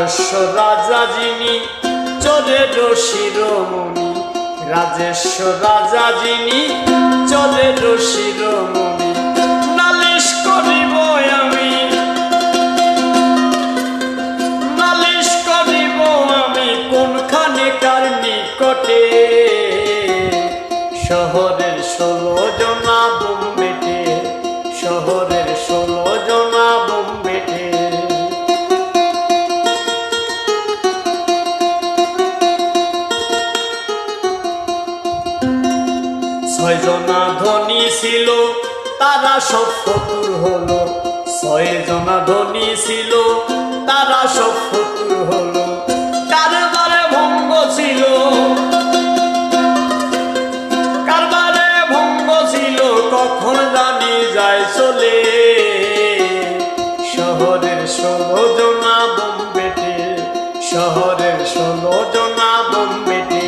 রাজস্ব রাজা যিনি চোরের শিরোমণি, রাজস্ব রাজা যিনি চোরের শিরোমণি। নালিশ করিব আমি, নালিশ করিব আমি কোনখানে কার নিকটে, শহরের 16 জনা বোম্বেটে, শহরের 16 জনা বোম্বেটে। 6 জনা ধনী ছিল তারা সব ফতুর হলো, 6 জনা ধনী ছিল তারা সব ফতুর হলো। কারবারে ভঙ্গ ছিল, কারবারে ভঙ্গ ছিল কখন জানি যায় চলে, শহরের 16 জনা বোম্বেটে, শহরের 16 জনা বোম্বেটে।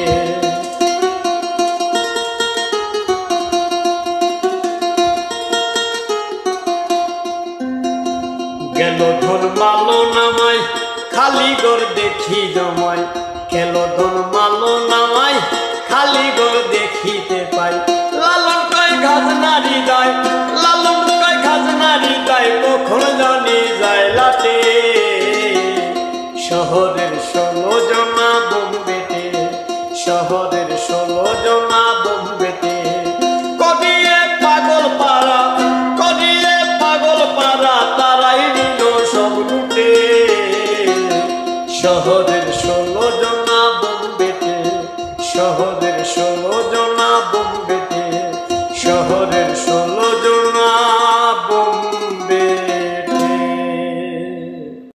গেল ধন মালো নামাই খালি ঘর দেখি জমাই, গেল ধন মালো নামাই খালি ঘর দেখিতে পাই। লালন কয় খাজনারি দেয়, লালন কয় খাজনারি দেয় কখন জানি যায় লাটে, শহরের 16 জনা বোম্বেটে, শহরের 16 জনা বোম্বেটে। করিয়ে পাগল পাড়া, করিয়ে পাগল পাড়া তারাই নিল সব লুটে, শহরের 16 জনা বোম্বেটে, শহরের 16 জনা বোম্বেটে, শহরের